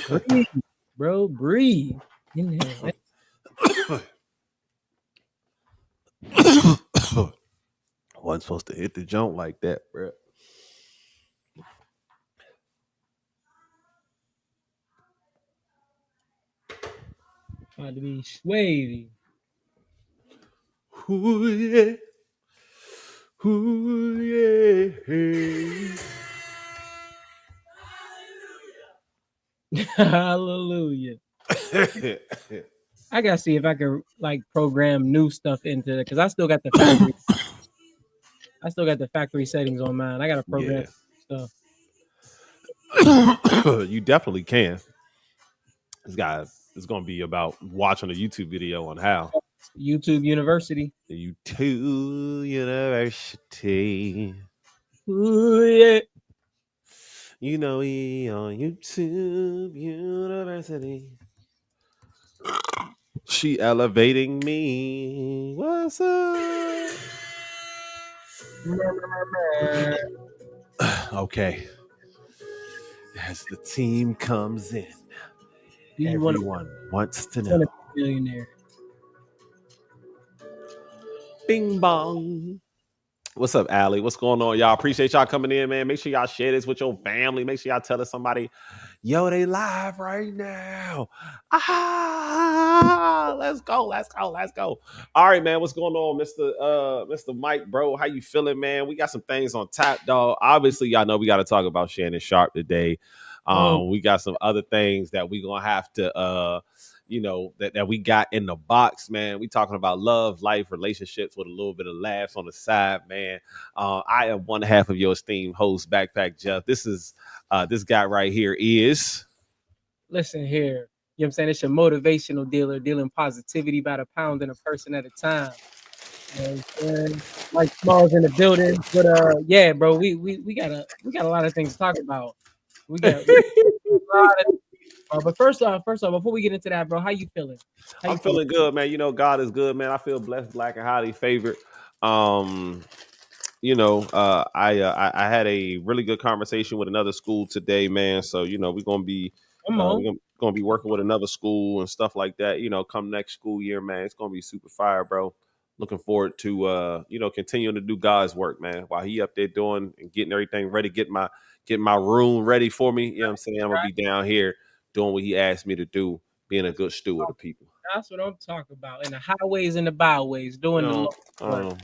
Breathe, bro. Breathe. Inhale. Wasn't supposed to hit the joint like that, bro. About to be wavy. Ooh, yeah. Ooh, yeah. Hallelujah. I gotta see if I can like program new stuff into it because I still got the factory. I still got the factory settings on mine. I gotta program Yeah. stuff. You definitely can. This guy is going to be about watching a YouTube video on how. YouTube University. The YouTube University. Ooh, yeah. You know, he on YouTube University. She elevating me. What's up? Okay. As the team comes in, Do you everyone wants to want know. to be a millionaire? Bing bong. What's up, Allie? What's going on, y'all? Appreciate y'all coming in, man. Make sure y'all share this with your family. Make sure y'all tell somebody, yo, they live right now. Ah, let's go, let's go, let's go. All right, man. What's going on, Mr. Mike, bro? How you feeling, man? We got some things on tap, dog. Obviously, y'all know we got to talk about Shannon Sharp today. We got some other things that we gonna have to that we got in the box, man. We talking about love, life, relationships with a little bit of laughs on the side, man. I am one half of your esteemed host, Backpack Jeff. This is this guy right here is. Listen here. You know what I'm saying? It's your motivational dealer dealing positivity by the pound and a person at a time. You know what I'm saying? Mike Smalls in the building. But yeah, bro, we got a lot of things to talk about. We got a lot of but first off, before we get into that, bro, how you feeling? How I'm you feeling? feeling good, man. You know, God is good, man. I feel blessed, black, and highly favored. Um, I had a really good conversation with another school today, man. So we're gonna be Come on. gonna be working with another school and stuff like that. Come next school year, man, it's gonna be super fire, bro. Looking forward to continuing to do God's work, man. While he up there doing and getting everything ready, getting my room ready for me. You know what I'm saying? I'm gonna be down here doing what he asked me to do, being a good steward of people. That's what I'm talking about. In the highways and the byways, doing the Lord's work. Um,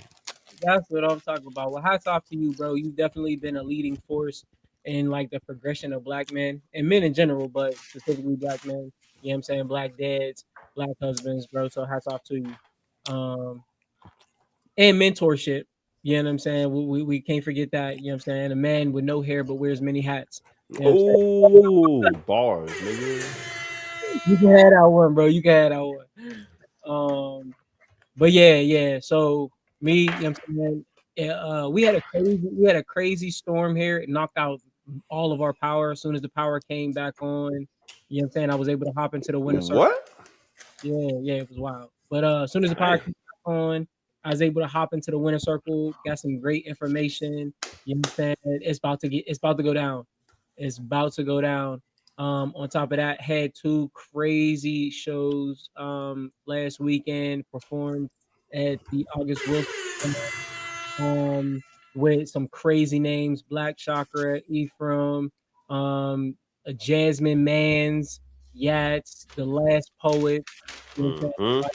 That's what I'm talking about. Well, hats off to you, bro. You've definitely been a leading force in like the progression of black men and men in general, but specifically black men. You know what I'm saying? Black dads, black husbands, bro. So hats off to you. And mentorship. You know what I'm saying? We can't forget that. You know what I'm saying? A man with no hair but wears many hats. You know what I'm saying? oh, bars, nigga. You can have that one, bro. You can have that one. But yeah. So me, you know what I'm saying? We had a crazy storm here. It knocked out all of our power as soon as the power came back on. You know what I'm saying? I was able to hop into the winter circle. What? Yeah, it was wild. But as soon as the power Dang. came back on, I was able to hop into the winter circle, got some great information. You know what I'm saying? It's about to go down. It's about to go down. On top of that, had two crazy shows last weekend, performed at the August Wilson with some crazy names: Black Chakra, Ephraim, Jasmine Mans, Yats, The Last Poet. You know what I'm saying? Mm-hmm. Got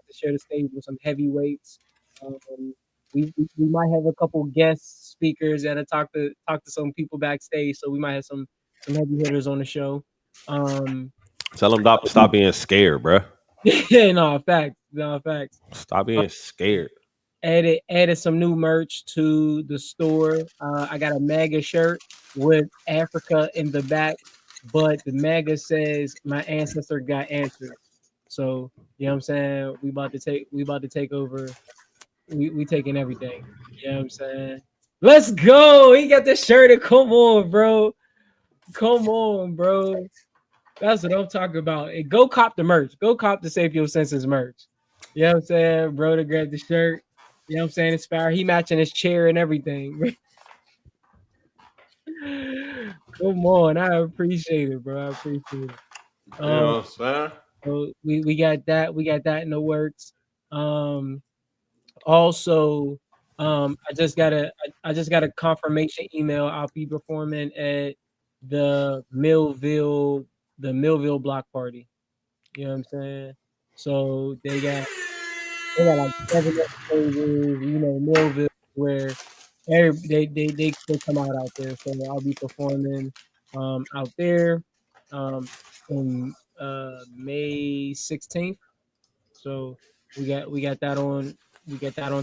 to share the stage with some heavyweights. Um, we might have a couple guest speakers that talk to some people backstage, so we might have some heavy hitters on the show. Tell them stop being scared, bro. Yeah, no facts. Stop being scared. Added some new merch to the store. I got a MAGA shirt with Africa in the back, but the MAGA says my ancestor got answers. So you know what I'm saying? We about to take over. We taking everything. You know what I'm saying? Let's go. He got the shirt. And come on, bro. Come on, bro. That's what I'm talking about. And go cop the merch. Go cop the Save Your Senses merch. You know what I'm saying? Bro to grab the shirt. You know what I'm saying? Inspire. He matching his chair and everything. Come on, I appreciate it, bro. I appreciate it. You know Um, what I'm saying? so we got that. We got that in the works. Um, Also, I just got a confirmation email. I'll be performing at the Millville block party. You know what I'm saying? So they got like 7 stages, you know, Millville where they come out there. So I'll be performing out there um on May 16th. So we got that on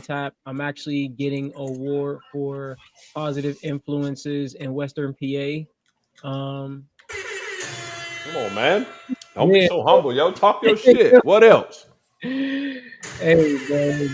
tap. I'm actually getting an award for positive influences in Western PA. Um, Come on, man. Don't be yeah. so humble, yo. Talk your shit. What else? Hey, bro,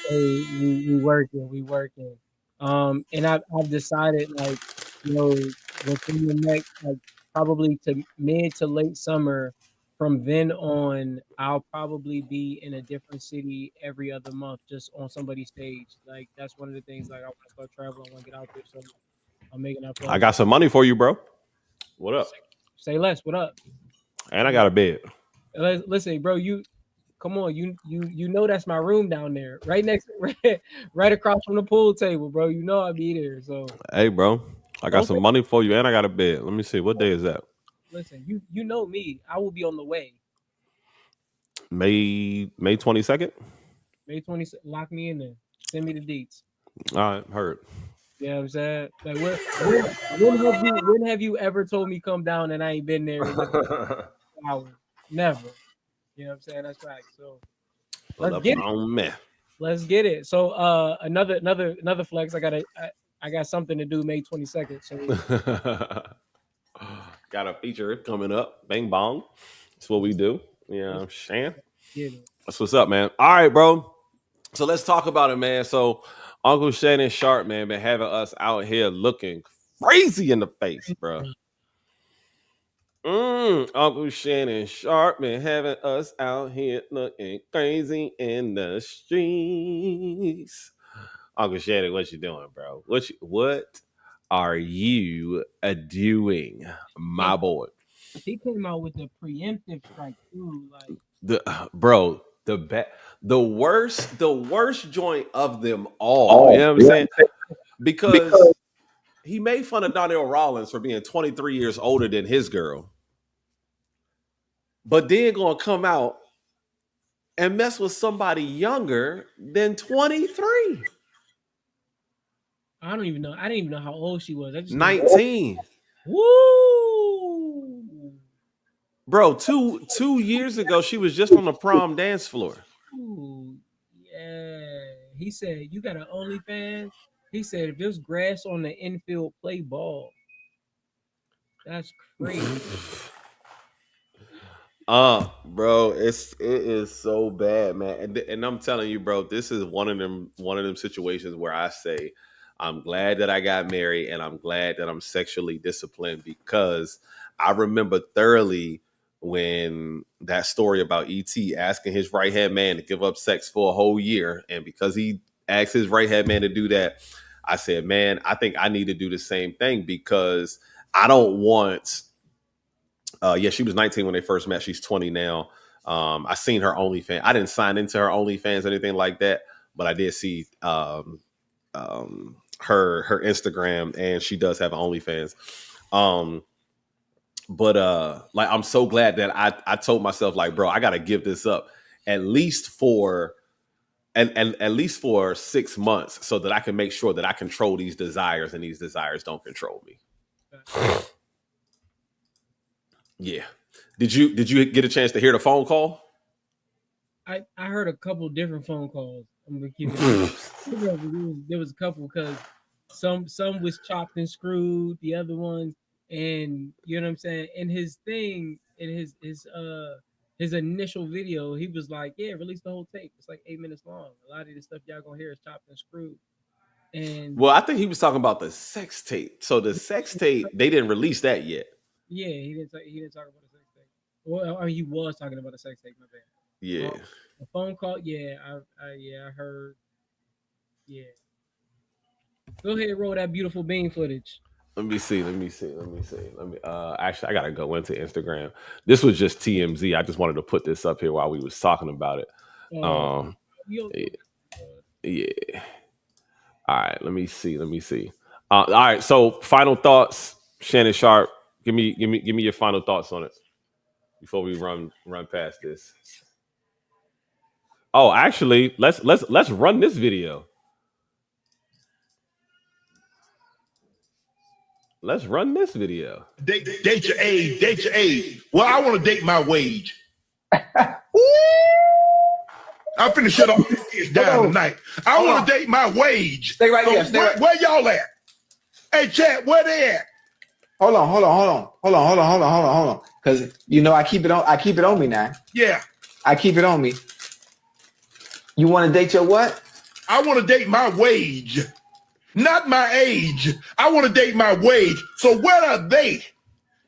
we working, we working. And I've decided like, you know, within the next like probably to mid to late summer, from then on, I'll probably be in a different city every other month, just on somebody's stage. Like that's one of the things. Like I want to start traveling, I want to get out there, so I'm making that I progress. got some money for you, bro. What up? Say, say less. What up? And I got a bed. Listen, bro, come on, you know that's my room down there, right next, right across from the pool table, bro. You know I'll be there. So Hey, bro. I got don't some say, money for you, and I got a bed. Let me see. What day is that? listen. You know me. I will be on the way. May 22nd. May 20th. Lock me in there. Send me the deets. All right, heard. You know what I'm saying? Like when have you ever told me come down and I ain't been there within hours? Never. You know what I'm saying? That's right. So Pull let's up get it. on me. Let's get it. So another flex. I got something to do May 22nd. So Got a feature coming up. Bang bong. That's what we let's do. You know what let's I'm saying? get it. That's what's up, man. All right, bro. So let's talk about it, man. So Uncle Shannon Sharp, man, been having us out here looking crazy in the face, bro. Uncle Shannon Sharp been having us out here looking crazy in the streets. Uncle Shannon, what you doing, bro? What are you doing, And my boy? he came out with a preemptive strike too. Like The bro, the worst joint of them all. You oh, know what I'm yeah. saying? Because he made fun of Donnell Rollins for being 23 years older than his girl, but then gonna come out and mess with somebody younger than 23. I don't even know. I didn't even know how old she was. I just know. 19. Woo! Bro, two years ago, she was just on the prom dance floor. Ooh, yeah. He said, "You got an OnlyFans?" He said, "If there's grass on the infield, play ball." That's crazy. Bro, it is so bad, man. And I'm telling you, bro, this is one of them situations where I say, I'm glad that I got married and I'm glad that I'm sexually disciplined because I remember thoroughly when that story about ET asking his right hand man to give up sex for a whole year. And because he asked his right hand man to do that, I said, man, I think I need to do the same thing because I don't want yeah, she was 19 when they first met. She's 20 now. I seen her OnlyFans. I didn't sign into her OnlyFans or anything like that, but I did see her Instagram, and she does have an OnlyFans. Um, but like I'm so glad that I told myself like, bro, I gotta give this up at least for and at least for 6 months so that I can make sure that I control these desires and these desires don't control me. Yeah. Did you get a chance to hear the phone call? I heard a couple different phone calls. I'm gonna keep it real. There was a couple because some was chopped and screwed, the other ones, and you know what I'm saying. In his thing, in his initial video, he was like, "Yeah, release the whole tape. It's like 8 minutes long. A lot of the stuff y'all gonna hear is chopped and screwed." And Well, I think he was talking about the sex tape. So the sex tape, they didn't release that yet. yeah, he didn't talk about a sex tape. Well, I mean, he was talking about a sex tape. My bad. Yeah. The phone call, yeah, I heard. Yeah. Go ahead and roll that beautiful bean footage. Let me see. Actually, I gotta go into Instagram. This was just TMZ. I just wanted to put this up here while we was talking about it. Oh, Um, yo, yeah. yeah. All right. Let me see. All right. So, final thoughts, Shannon Sharp. Give me your final thoughts on it before we run past this. Oh, actually, let's run this video. Let's run this video. Date your age. Date your age. Well, I want to date my wage. I'm finna shut all this kids down tonight. I want to date my wage. Stay right there. Stay right. Where y'all at? Hey, chat, where they at? Hold on. Because you know I keep it on me now. Yeah. I keep it on me. You want to date your what? I want to date my wage. Not my age. I want to date my wage. So where are they?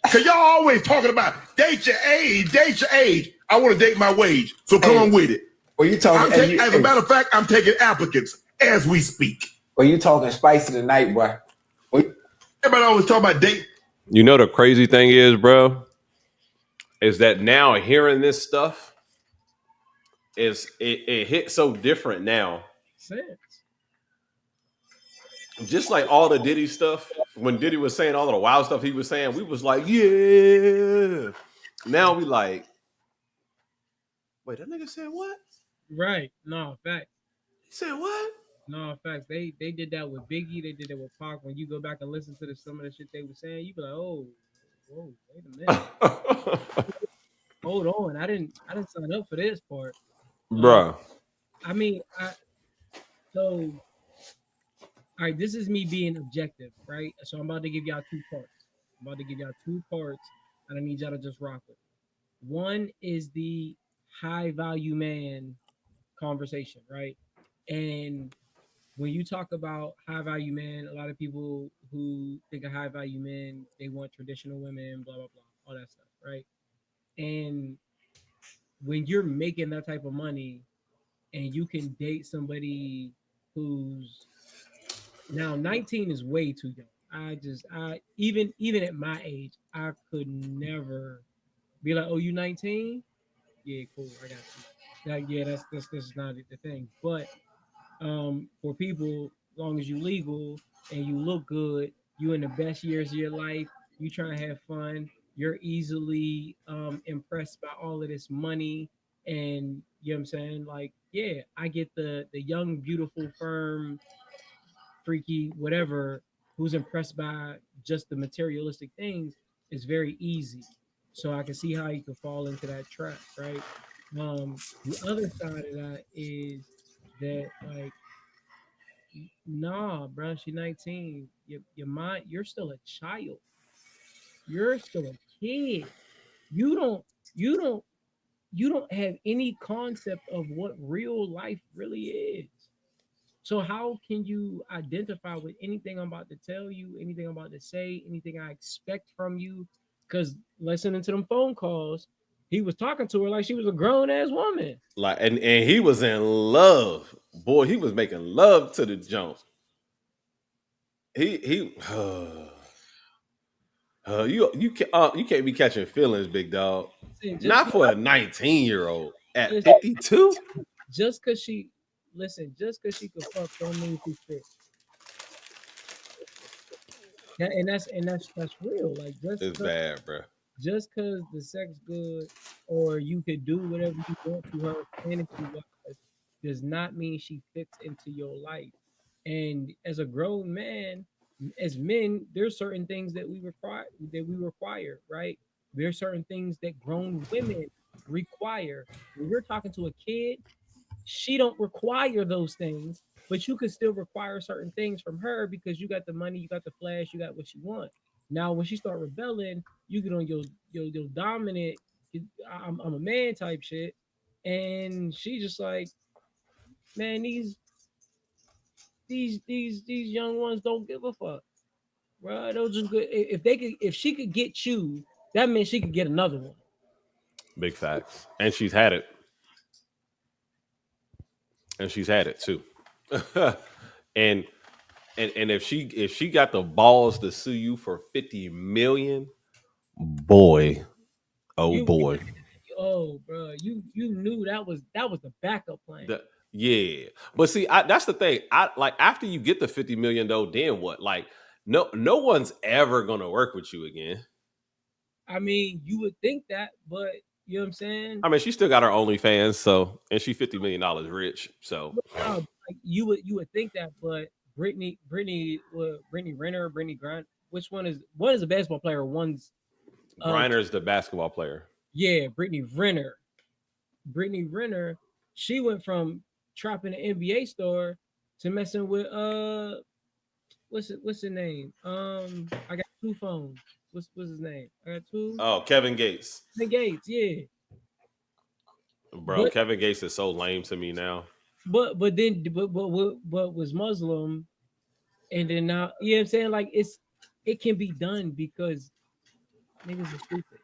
Because y'all always talking about date your age, date your age. I want to date my wage. So come on with it. Well, you talking? As a matter of fact, I'm taking applicants as we speak. Well, you talking spicy tonight, boy. Everybody always talk about date. You know the crazy thing is, bro, is that now hearing this stuff it hits so different now. sense. Just like all the Diddy stuff, when Diddy was saying all of the wild stuff he was saying, we was like, yeah. Now we like, wait, that nigga said what? Right. No, fact. He said what? No, facts. They did that with Biggie. They did that with Pac. When you go back and listen to some of the shit they were saying, you be like, oh, whoa, wait a minute. Hold on. I didn't sign up for this part. Bruh. I mean, all right, this is me being objective, right? So I'm about to give y'all two parts. And I need y'all to just rock with. One is the high value man conversation, right? And when you talk about high value men, a lot of people who think of high value men, they want traditional women, blah, blah, blah, all that stuff, right? And when you're making that type of money and you can date somebody who's now 19 is way too young. I even at my age, I could never be like, oh, you 19? Yeah, cool, I got you. Like, yeah, that's not the thing. But for people, as long as you legal and you look good, you in the best years of your life, you trying to have fun, you're easily impressed by all of this money, and you know what I'm saying? Like, yeah, I get the young, beautiful, firm, freaky, whatever, who's impressed by just the materialistic things is very easy. So I can see how you could fall into that trap, right? The other side of that is that like, nah, bro, she's 19. Your mind, you're still a child. You're still a kid. You don't you don't you don't have any concept of what real life really is. So how can you identify with anything I'm about to tell you, anything I'm about to say, anything I expect from you? Because listening to them phone calls, he was talking to her like she was a grown ass woman. Like, and he was in love. Boy, he was making love to the jump. You can't be catching feelings, big dog. Not for a 19-year-old at 52. Just because she could fuck don't mean she fit. That's real. Like It's bad, bro. Just because the sex good or you could do whatever you want to her fantasy wise does not mean she fits into your life. And as a grown man, as men, there's certain things that we require, right? There's certain things that grown women require. When we're talking to a kid, she don't require those things, but you could still require certain things from her because you got the money, you got the flash, you got what you want. Now, when she start rebelling, you get on your dominant, I'm a man type shit, and she just like, man, these young ones don't give a fuck, bro. Those just good. If she could get you, that means she could get another one. Big facts, and she's had it. And she's had it too. And if she got the balls to sue you for 50 million, boy, oh You, boy. oh, bro, you knew that was the backup plan. Yeah, but see, that's the thing. I like after you get the 50 million though, then what? Like, no one's ever gonna work with you again. I mean, you would think that, but you know what I'm saying? I mean, she still got her OnlyFans, so and she $50 million rich. So Like you would think that, but Brittany Renner, Brittany Grant, which one is a basketball player, one's Griner's the basketball player. Yeah, Brittany Renner. Brittany Renner, she went from trapping an NBA star to messing with what's the name? I got two phones. What's his name? I got two. Oh, Kevin Gates. Kevin Gates, yeah. Bro, Kevin Gates is so lame to me now. But was Muslim, and then now you know what I'm saying? Like it can be done because niggas are stupid.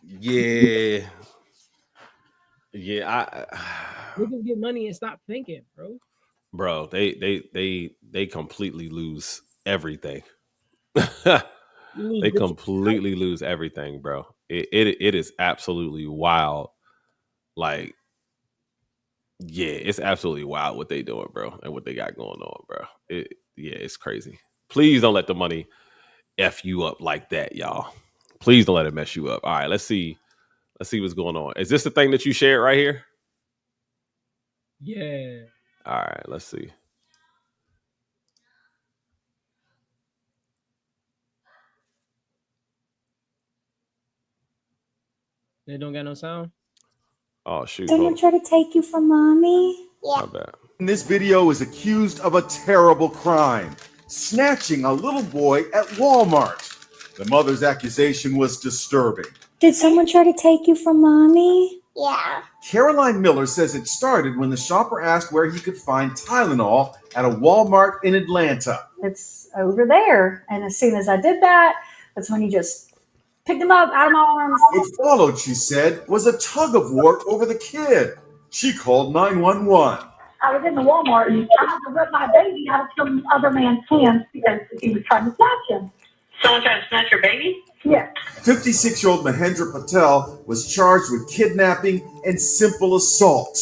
Yeah. Yeah, niggas get money and stop thinking, bro. Bro, they completely lose everything. They completely lose everything, bro. It is absolutely wild. Like, yeah, it's absolutely wild what they doing, bro, and what they got going on, bro. It's crazy. Please don't let the money F you up like that, y'all. Please don't let it mess you up. All right, let's see what's going on. Is this the thing that you shared right here? Yeah. All right, let's see. They don't got no sound? Oh, shoot. Someone try to take you from mommy? Yeah. My bad. This video is accused of a terrible crime, snatching a little boy at Walmart. The mother's accusation was disturbing. Did someone try to take you from mommy? Yeah. Caroline Miller says it started when the shopper asked where he could find Tylenol at a Walmart in Atlanta. It's over there. And as soon as I did that, that's when he just picked him up out of my arms. It followed, she said, was a tug of war over the kid. She called 911. I was in the Walmart and I had to rip my baby out of some other man's hands because he was trying to snatch him. Someone trying to snatch your baby? Yeah. 56-year-old Mahendra Patel was charged with kidnapping and simple assault.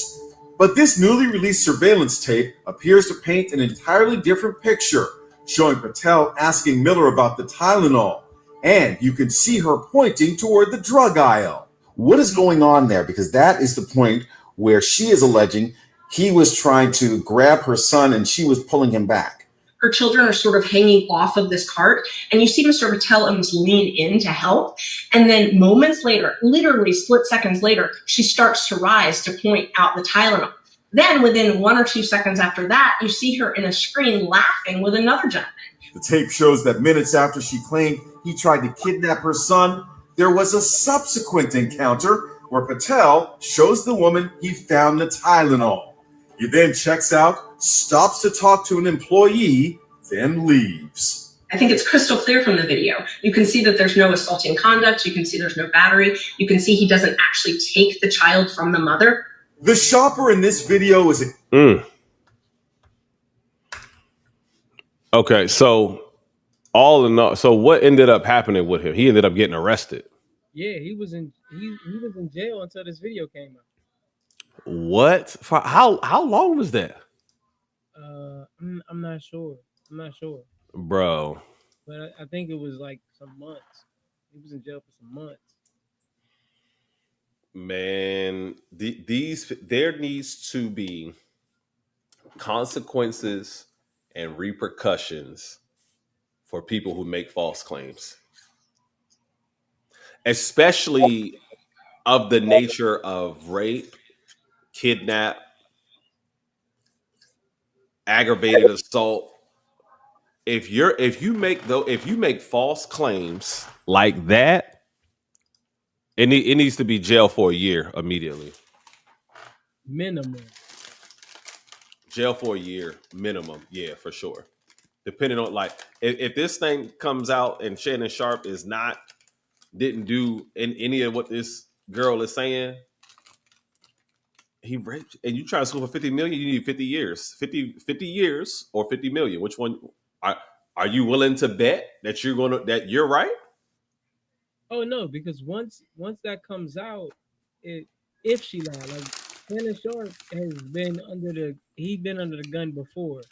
But this newly released surveillance tape appears to paint an entirely different picture, showing Patel asking Miller about the Tylenol. And you can see her pointing toward the drug aisle. What is going on there? Because that is the point where she is alleging he was trying to grab her son and she was pulling him back. Her children are sort of hanging off of this cart, and you see Mr. Patel almost lean in to help. And then moments later, literally split seconds later, she starts to rise to point out the Tylenol. Then within 1 or 2 seconds after that, you see her in a screen laughing with another gentleman. The tape shows that minutes after she claimed he tried to kidnap her son, there was a subsequent encounter where Patel shows the woman he found the Tylenol. He then checks out, stops to talk to an employee, then leaves. I think it's crystal clear from the video. You can see that there's no assaulting conduct. You can see there's no battery. You can see he doesn't actually take the child from the mother. The shopper in this video is Okay, so all in all, so what ended up happening with him? He ended up getting arrested. Yeah, he was in jail until this video came out. What? For how long was that? I'm not sure. Bro. But I think it was like some months. He was in jail for some months. Man, there needs to be consequences and repercussions for people who make false claims, especially of the nature of rape, kidnap, aggravated assault. If you make false claims like that, it needs to be jail for a year immediately. Minimum. Jail for a year minimum, yeah, for sure. Depending on, like, if this thing comes out and Shannon Sharpe didn't do in any of what this girl is saying, He raped, and you try to sue for 50 million. You need 50 years, 50 years, or 50 million. Which one? Are you willing to bet that you're right? Oh no, because once that comes out, if she lied, like Shannon Sharp has been been under the gun before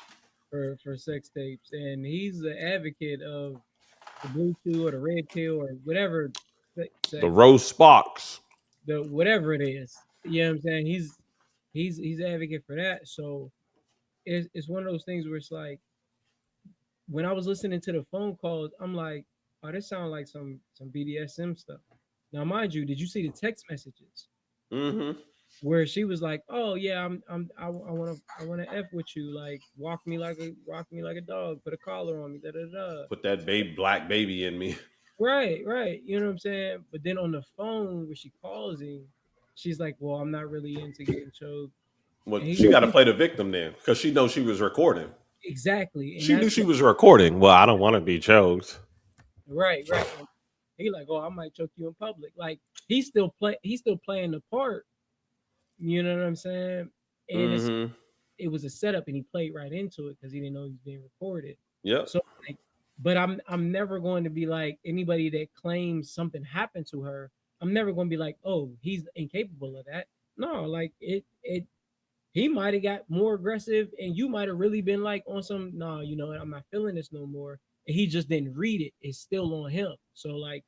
for sex tapes, and he's the advocate of the blue chew or the red pill or whatever The Rose Sparks. the whatever it is. You know what I'm saying? He's advocate for that. So it's one of those things where it's like when I was listening to the phone calls, I'm like, oh, this sounds like some BDSM stuff. Now, mind you, did you see the text messages Mm-hmm. where she was like, "Oh yeah, I want to f with you, like rock me like a dog, put a collar on me, da da da." Put that black baby in me. Right, right. You know what I'm saying? But then on the phone where she calls him, she's like, "Well, I'm not really into getting choked." Well, And she got to play the victim then, because she knows she was recording. exactly, and She knew that's she was recording. Well, I don't want to be choked. right, right. And he like, "Oh, I might choke you in public." Like he's still playing the part. You know what I'm saying? And Mm-hmm. it was a setup, and he played right into it because he didn't know he was being recorded. Yep. So, like, but I'm never going to be like anybody that claims something happened to her. I'm never going to be like, oh, he's incapable of that. No, like he might have got more aggressive, and you might have really been like on some, no, you know what, I'm not feeling this no more. And he just didn't read it. It's still on him. So like,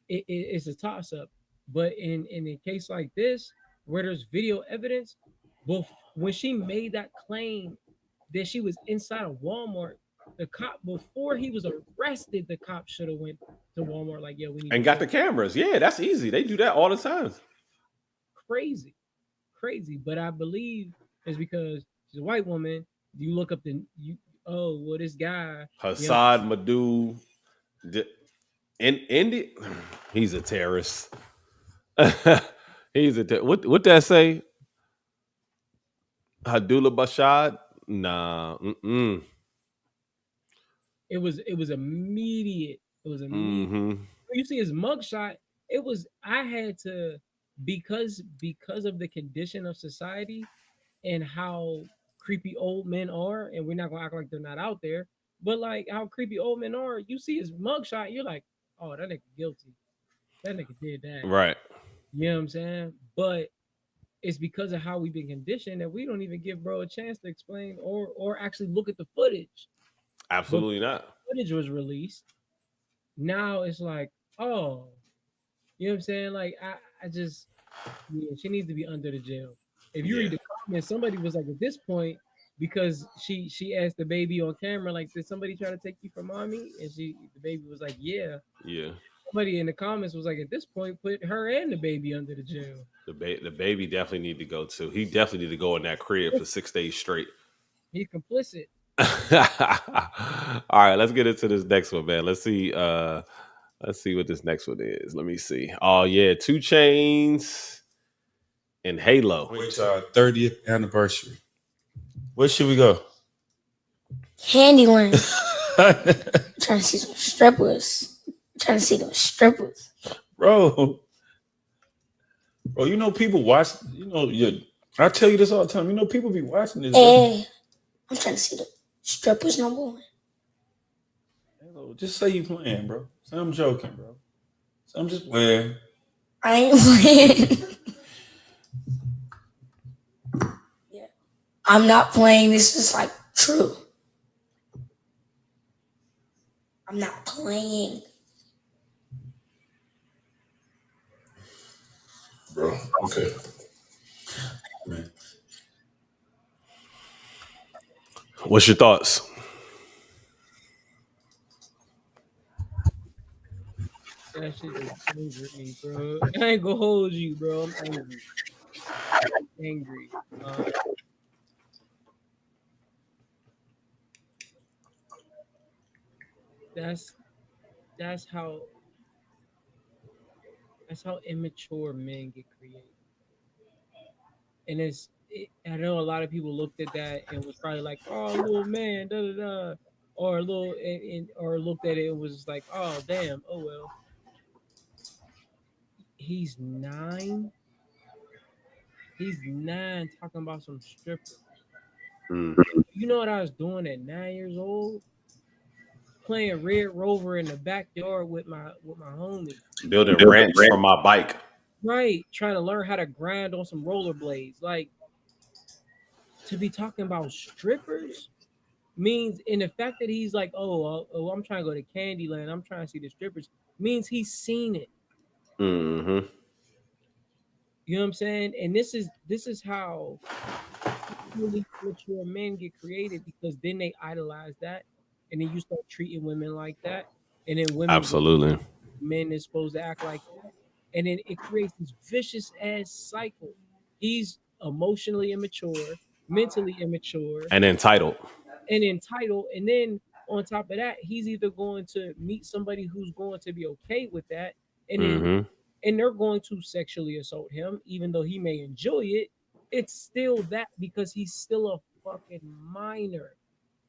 it's a toss up. But in a case like this, where there's video evidence, when she made that claim that she was inside of Walmart, the cop, before he was arrested, the cop should have went to Walmart like, yeah, we need And got the cameras. Yeah, that's easy. They do that all the time. crazy, crazy. But I believe it's because she's a white woman. You look up this guy Hassad Madou, in India, he's a terrorist. What that say? Hadullah Bashad? Nah. Mm-mm. It was immediate. It was immediate. Mm-hmm. You see his mugshot. It was I had to because of the condition of society and how creepy old men are, and we're not gonna act like they're not out there, but like how creepy old men are, you see his mugshot, you're like, oh, that nigga guilty. That nigga did that. Right. You know what I'm saying? But it's because of how we've been conditioned that we don't even give bro a chance to explain or actually look at the footage. Absolutely not. Footage was released. Now it's like, oh, you know what I'm saying? Like I just she needs to be under the jail. If you read the comments, somebody was like, at this point, because she asked the baby on camera, like, did somebody try to take you from mommy? And the baby was like, yeah. Yeah. Somebody in the comments was like, at this point, put her and the baby under the jail. The baby definitely need to go too. He definitely need to go in that crib for 6 days straight. He's complicit. All right, let's get into this next one, man. Let's see what this next one is. Let me see. Oh yeah, 2 Chainz and Halo. Wait till our 30th anniversary. Where should we go? Candyland. Trying to see some strippers. Trying to see those strippers. Bro, you know people watch, I tell you this all the time. You know people be watching this. Hey, I'm trying to see the strippers no more. Just say you playing, bro. Say I'm joking, bro. Say I'm just playing. I ain't playing. Yeah. I'm not playing. This is like true. I'm not playing. Bro, okay. Man. What's your thoughts? That shit is angry me, bro. I ain't gonna hold you, bro. I'm angry. That's how immature men get created. And I know a lot of people looked at that and was probably like, oh, little man, da da da, or a little, or looked at it and was like, oh damn, oh well. He's 9. He's 9 talking about some strippers. Mm. You know what I was doing at 9 years old? Playing Red Rover in the backyard with my homie. Building ramps from my bike. Right, trying to learn how to grind on some rollerblades. Like, to be talking about strippers means, and the fact that he's like, oh, I'm trying to go to Candyland, I'm trying to see the strippers, means he's seen it. Mm-hmm. You know what I'm saying? And this is how really mature men get created, because then they idolize that, and then you start treating women like that, and then women Absolutely. men is supposed to act like that, and then it creates this vicious ass cycle. He's emotionally immature, mentally immature, And entitled. and then on top of that, he's either going to meet somebody who's going to be okay with that, and then Mm-hmm. and they're going to sexually assault him, even though he may enjoy it. It's still that, because he's still a fucking minor.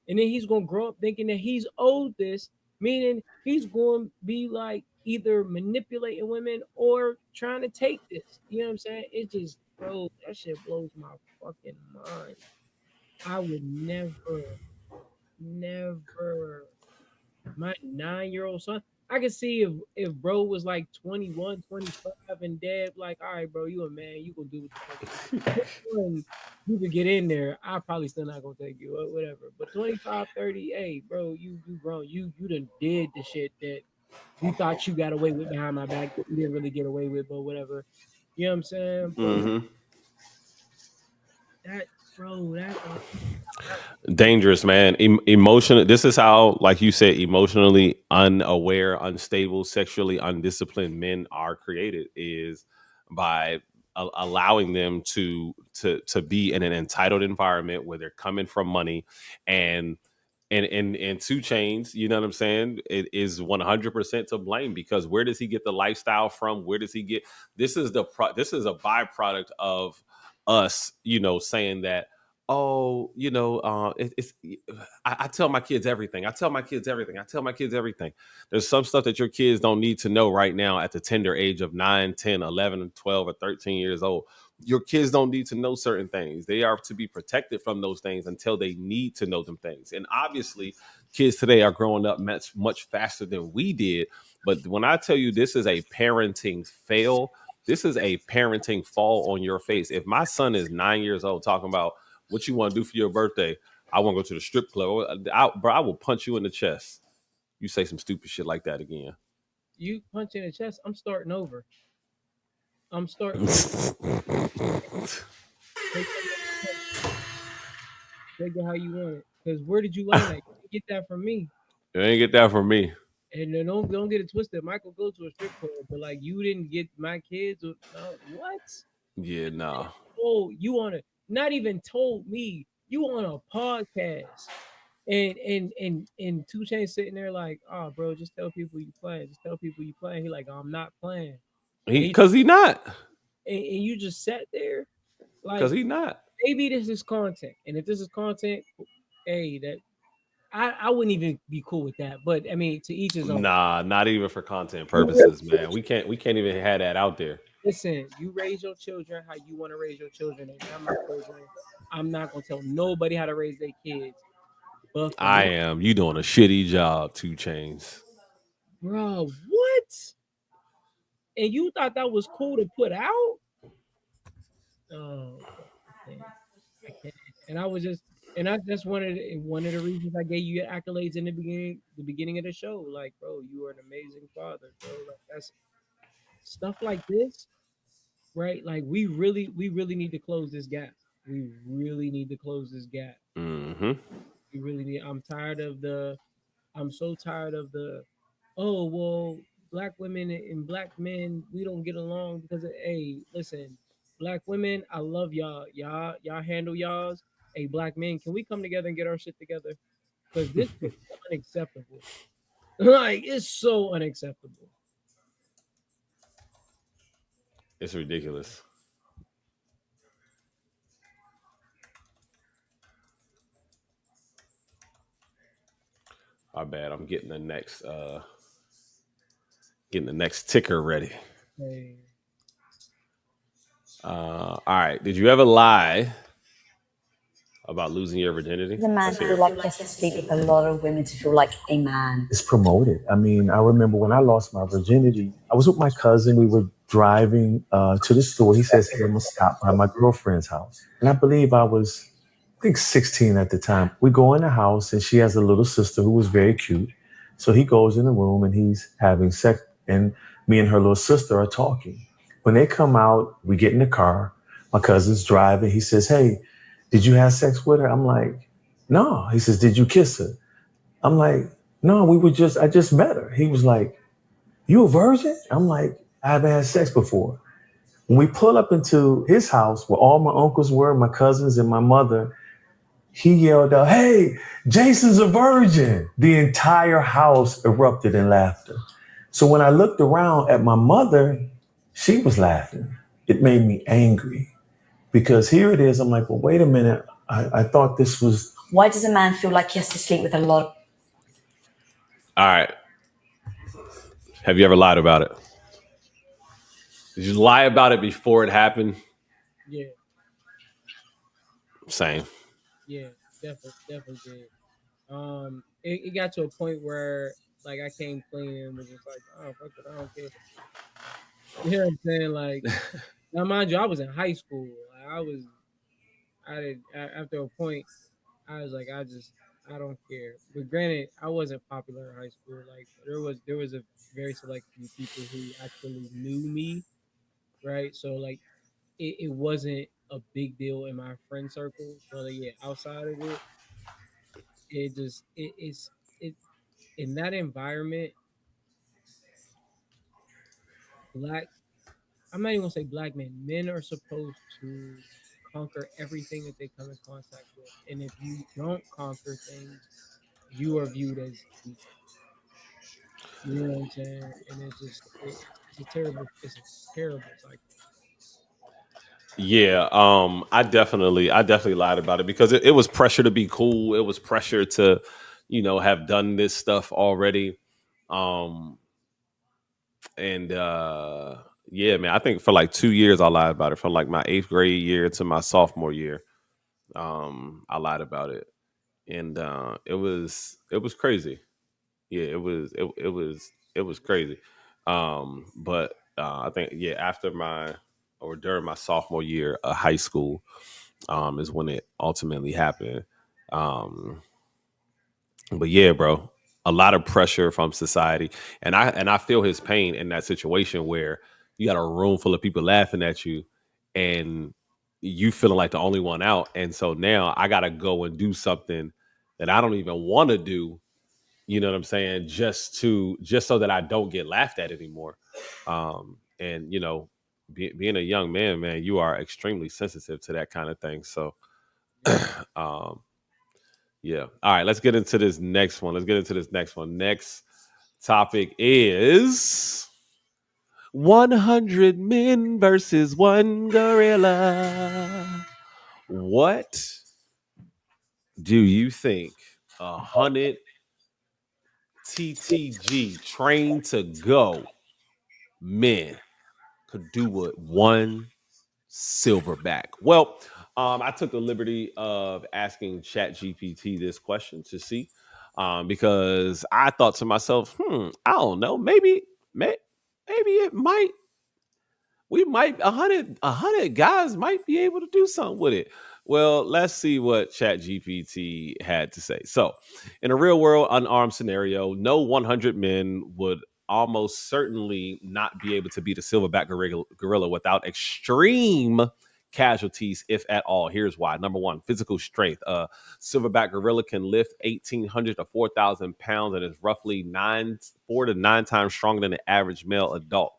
And then he's gonna grow up thinking that he's owed this, meaning he's going to be like either manipulating women or trying to take this. You know what I'm saying? It just, bro, that shit blows my fucking mind. I would never. My 9-year-old son, I could see if bro was like 21, 25, and dad like, all right, bro, you a man, you gonna do what the fuck you could get in there. I probably still not gonna take you or whatever. But 25, 30, hey, bro, you grown. You done did the shit that you thought you got away with behind my back that you didn't really get away with, but whatever. You know what I'm saying? But Mm-hmm. that, bro, that Dangerous, man. Emotional. This is how, like you said, emotionally unaware, unstable, sexually undisciplined men are created, is by allowing them to be in an entitled environment where they're coming from money, and 2 Chainz, you know what I'm saying, it is 100% to blame, because where does he get the lifestyle from? Where does he get this? Is this is a byproduct of us, saying that, oh, I tell my kids everything. I tell my kids everything. I tell my kids everything. There's some stuff that your kids don't need to know right now at the tender age of 9, 10, 11, 12, or 13 years old. Your kids don't need to know certain things. They are to be protected from those things until they need to know them things. And obviously, kids today are growing up much faster than we did. But when I tell you this is a parenting fail, this is a parenting fall on your face. If my son is 9 years old talking about what you want to do for your birthday, I want to go to the strip club, I will punch you in the chest. You say some stupid shit like that again. You punch in the chest, I'm starting over. I'm starting over. Take it how you want it. Because where did you learn that? You didn't get that from me. You ain't get that from me. And then don't get it twisted. Michael goes to a strip club, but like you didn't get my kids. What? Yeah, no. Oh, you on a not even told me you on a podcast, and 2 Chainz sitting there like, oh, bro, just tell people you playing. Just tell people you playing. He like, oh, I'm not playing. Because he not. And you just sat there like, because he not. Maybe this is content, and if this is content, hey, that I wouldn't even be cool with that. But I mean, to each his own. Nah, not even for content purposes, man. We can't even have that out there. Listen, you raise your children how you want to raise your children. And not my children. I'm not gonna tell nobody how to raise their kids. But I am. You doing a shitty job, 2 Chainz. Bro, what? And you thought that was cool to put out? Oh, I can't. And I just wanted one of the reasons I gave you your accolades in the beginning of the show. Like, bro, you are an amazing father, bro. Like, that's stuff like this, right? Like, we really need to close this gap. We really need to close this gap. Mm-hmm. We really need. I'm so tired of the, oh, well, Black women and Black men, we don't get along because of, hey, listen, Black women, I love y'all. Y'all handle y'all's. Hey, Black men, can we come together and get our shit together? Because this is unacceptable. Like, it's so unacceptable. It's ridiculous. My bad. I'm getting the next ticker ready. Hey. All right. Did you ever lie about losing your virginity? Does a man feel like he has to sleep with a lot of women to feel like a man? It's promoted. I mean, I remember when I lost my virginity, I was with my cousin. We were driving to the store. He says, hey, I'm going to stop by my girlfriend's house. And I believe I was, I think 16 at the time. We go in the house and she has a little sister who was very cute. So he goes in the room and he's having sex and me and her little sister are talking. When they come out, we get in the car. My cousin's driving. He says, hey, did you have sex with her? I'm like, no. He says, did you kiss her? I'm like, no, I just met her. He was like, you a virgin? I'm like, I haven't had sex before. When we pull up into his house where all my uncles were, my cousins and my mother, he yelled out, hey, Jason's a virgin. The entire house erupted in laughter. So when I looked around at my mother, she was laughing. It made me angry because here it is. I'm like, well, wait a minute. I thought this was. Why does a man feel like he has to sleep with a lot of... All right. Have you ever lied about it? Did you lie about it before it happened? Yeah. Same. Yeah, definitely did. It got to a point where like I came clean and was just like, oh fuck it, I don't care. You know what I'm saying? Like, now mind you, I was in high school. After a point, I was like, I don't care. But granted, I wasn't popular in high school. Like there was a very select few people who actually knew me, right? So like it wasn't a big deal in my friend circle. But like, yeah, outside of it, it's in that environment, I'm not even gonna say black men are supposed to conquer everything that they come in contact with. And if you don't conquer things, you are viewed as weak. You know what I'm saying? And it's a terrible cycle. Yeah, I definitely lied about it because it was pressure to be cool. It was pressure to, have done this stuff already. And yeah, man, I think for like 2 years I lied about it. From like my 8th grade year to my sophomore year, I lied about it, and it was crazy. Yeah, it was crazy. But I think after during my sophomore year of high school, is when it ultimately happened. But yeah, bro, a lot of pressure from society, and I feel his pain in that situation where you got a room full of people laughing at you, and you feeling like the only one out, and so now I gotta go and do something that I don't even want to do. You know what I'm saying? Just so that I don't get laughed at anymore. And being a young man, you are extremely sensitive to that kind of thing. So, yeah. All right, let's get into this next one. Next topic is 100 men versus one gorilla. What do you think 100 TTG trained to go men could do with one silverback? Well, I took the liberty of asking ChatGPT this question to see, because I thought to myself, I don't know, maybe it might. We might 100 guys might be able to do something with it. Well, let's see what ChatGPT had to say. So, in a real world unarmed scenario, no 100 men would almost certainly not be able to beat a silverback gorilla without extreme casualties, if at all. Here's why. Number one, physical strength. A silverback gorilla can lift 1,800 to 4,000 pounds and is roughly 4 to 9 times stronger than the average male adult.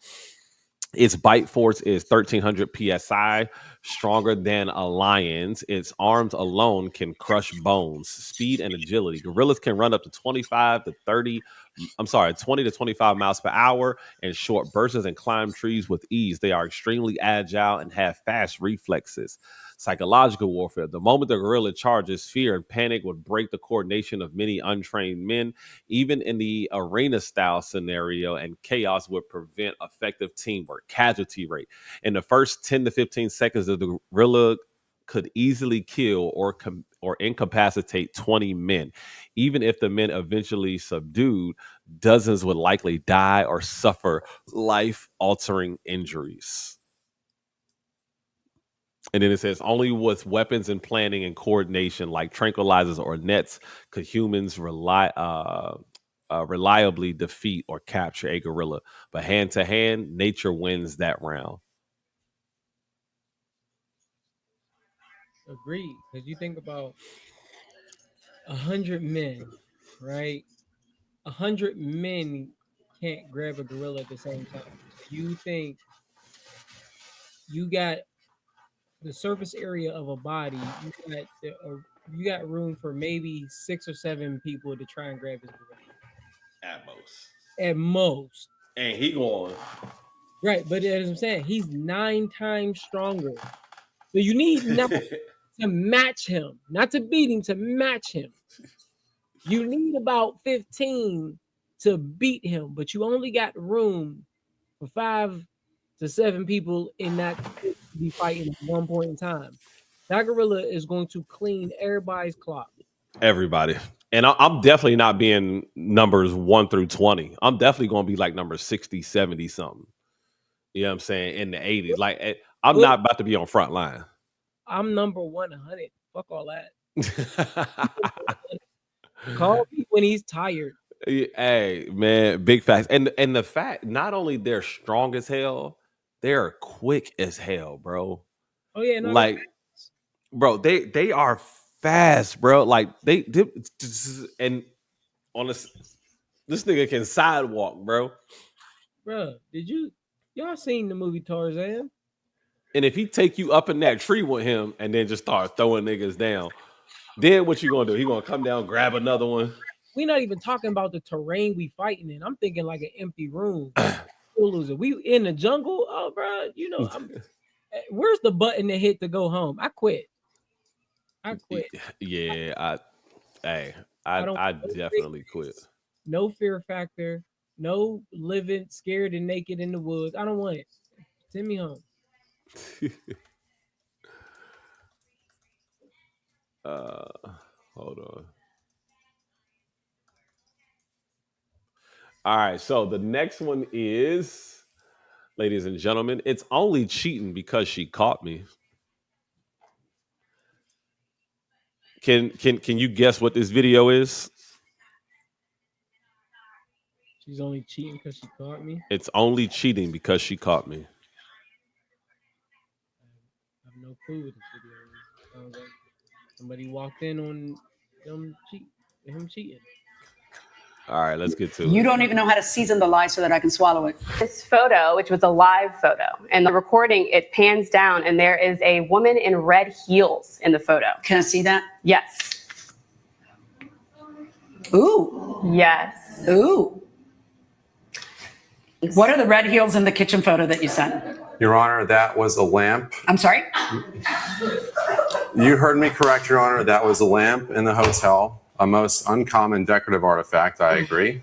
Its bite force is 1,300 psi. Stronger than a lion's, its arms alone can crush bones. Speed and agility. Gorillas can run up to 20 to 25 miles per hour in short bursts and climb trees with ease. They are extremely agile and have fast reflexes. Psychological warfare. The moment the gorilla charges, fear and panic would break the coordination of many untrained men. Even in the arena-style scenario, and chaos would prevent effective teamwork. Casualty rate. In the first 10 to 15 seconds, the gorilla could easily kill or incapacitate 20 men. Even if the men eventually subdued, dozens would likely die or suffer life-altering injuries. And then it says, only with weapons and planning and coordination like tranquilizers or nets could humans reliably defeat or capture a gorilla. But hand-to-hand, nature wins that round. Agreed. Because you think about 100 men, right? 100 men can't grab a gorilla at the same time. You think you got the surface area of a body, you got room for maybe 6 or 7 people to try and grab his gorilla. At most. And he going. Right, but as I'm saying, he's 9 times stronger. So you need to match him, not to beat him, to match him. You need about 15 to beat him, but you only got room for 5 to 7 people in that to be fighting at one point in time. That gorilla is going to clean everybody's clock. Everybody. And I'm definitely not being numbers 1 through 20. I'm definitely going to be like number 60, 70 something. You know what I'm saying? In the 80s. Like, I'm not about to be on front line. I'm number 100. Fuck all that. Call me when he's tired. Hey, man, big facts. And the fact, not only they're strong as hell, they're quick as hell, bro. Oh, yeah. No, like, bro, they are fast, bro. Like, they and on this nigga can sidewalk, bro. Bro, y'all seen the movie Tarzan? And if he take you up in that tree with him and then just start throwing niggas down, then what you gonna do? He gonna come down, grab another one? We're not even talking about the terrain we fighting in. I'm thinking like an empty room. We in the jungle, oh, bro. You know, where's the button to hit to go home? I quit. Yeah, I definitely quit. No fear factor. No living scared and naked in the woods. I don't want it. Send me home. Hold on. All right, so the next one is, ladies and gentlemen, it's only cheating because she caught me. Can you guess what this video is? She's only cheating because she caught me. It's only cheating because she caught me. I have no clue what this video is. Sounds like somebody walked in on him cheating. All right, let's get to it. You don't even know how to season the lie so that I can swallow it. This photo, which was a live photo, and the recording, it pans down, and there is a woman in red heels in the photo. Can I see that? Yes. Ooh. Yes. Ooh. What are the red heels in the kitchen photo that you sent? Your Honor, that was a lamp. I'm sorry? You heard me correct, Your Honor. That was a lamp in the hotel. A most uncommon decorative artifact, I agree.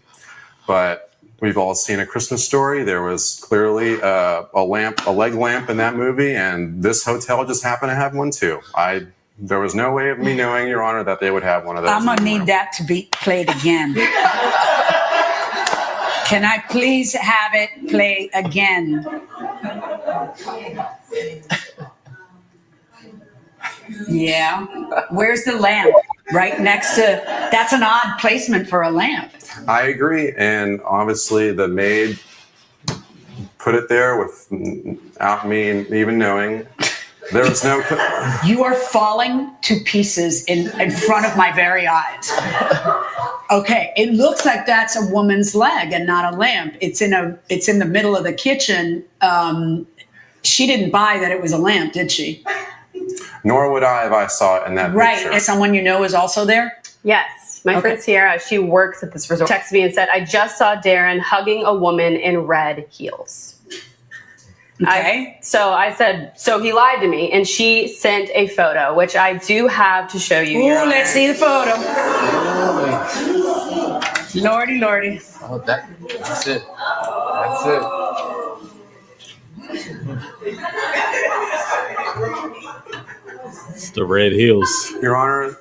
But we've all seen A Christmas Story. There was clearly a leg lamp in that movie, and this hotel just happened to have one too. There was no way of me knowing, Your Honor, that they would have one of those. I'm gonna need that to be played again. Can I please have it play again? Yeah. Where's the lamp? Right next to, that's an odd placement for a lamp. I agree. And obviously the maid put it there without me even knowing. There was no... You are falling to pieces in front of my very eyes. Okay, it looks like that's a woman's leg and not a lamp. It's in the middle of the kitchen. She didn't buy that it was a lamp, did she? Nor would I if I saw it in that Right. picture. And someone you know is also there? Yes. My friend Sierra, she works at this resort, texted me and said, I just saw Darren hugging a woman in red heels. Okay. So I said, so he lied to me, and she sent a photo, which I do have to show you. Your Ooh, Honor. let's see the photo. Lordy, lordy. Oh, that's it. That's it. It's the red heels. Your Honor,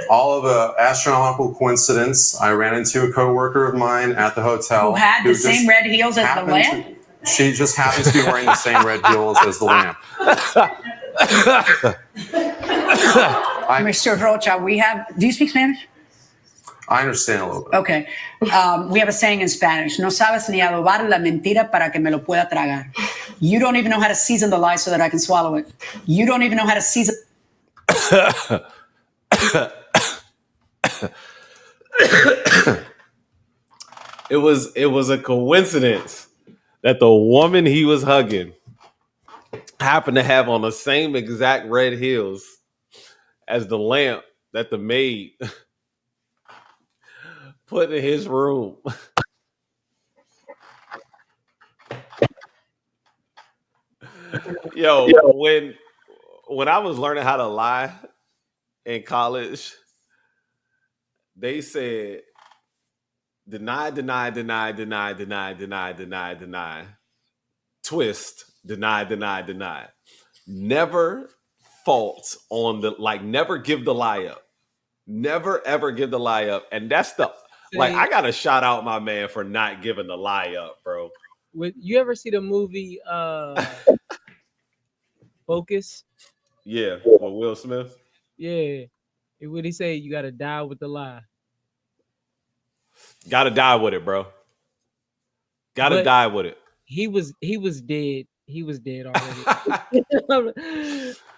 all of a astronomical coincidence. I ran into a coworker of mine at the hotel Who had the just same red heels as the happened lamp? She just happens to be wearing the same red heels as the lamp. Mr. Rocha, do you speak Spanish? I understand a little bit. Okay. We have a saying in Spanish, no sabes ni adobar la mentira para que me lo pueda tragar. You don't even know how to season the lie so that I can swallow it. You don't even know how to season. It was a coincidence that the woman he was hugging happened to have on the same exact red heels as the lamp that the maid put in his room. Yo, when I was learning how to lie in college, they said deny, twist, deny. Never fault on never give the lie up. Never ever give the lie up. And that's I gotta shout out my man for not giving the lie up, bro. You ever see the movie Focus? Yeah, with Will Smith. Yeah. What he say? You gotta die with the lie. Gotta die with it, bro. Gotta die with it. He was dead. He was dead already.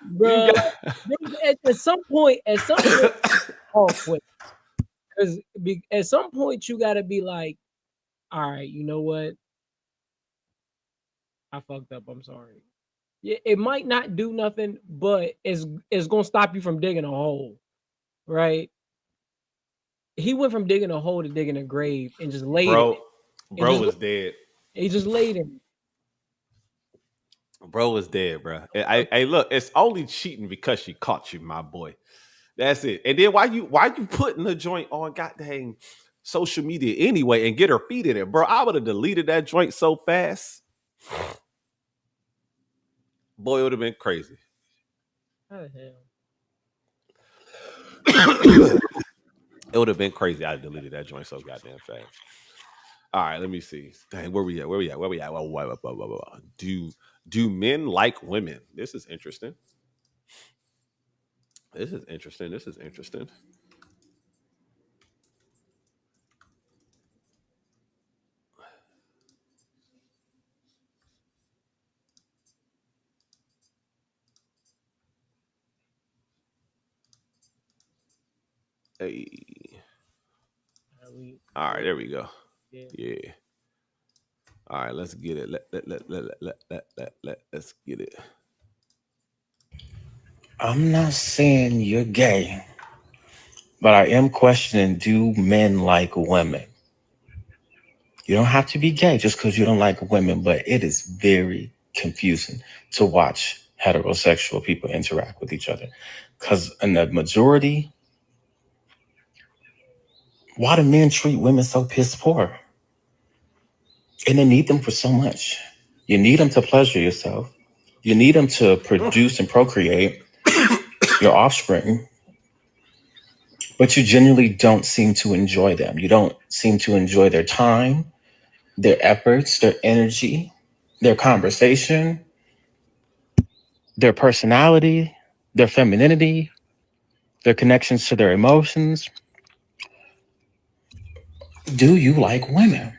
Bro, at some point, because at some point you gotta be like, all right, you know what? I fucked up. I'm sorry. Yeah, it might not do nothing, but it's gonna stop you from digging a hole, right? He went from digging a hole to digging a grave and just laid it. Bro was dead. He just laid him. Bro was dead, bro. Hey, look, it's only cheating because she caught you, my boy. That's it. And then why you putting the joint on goddamn social media anyway and get her feet in it, bro? I would have deleted that joint so fast. Boy, it would have been crazy. How the hell? It would have been crazy. I deleted that joint so goddamn fast. All right, let me see. Dang, where we at? Do men like women? This is interesting. Hey. All right, there we go. Yeah. All right, let's get it. Let's get it. I'm not saying you're gay, but I am questioning, do men like women? You don't have to be gay just because you don't like women, but it is very confusing to watch heterosexual people interact with each other. Because in the majority, why do men treat women so piss poor? And they need them for so much. You need them to pleasure yourself. You need them to produce and procreate your offspring. But you genuinely don't seem to enjoy them. You don't seem to enjoy their time, their efforts, their energy, their conversation, their personality, their femininity, their connections to their emotions. Do you like women?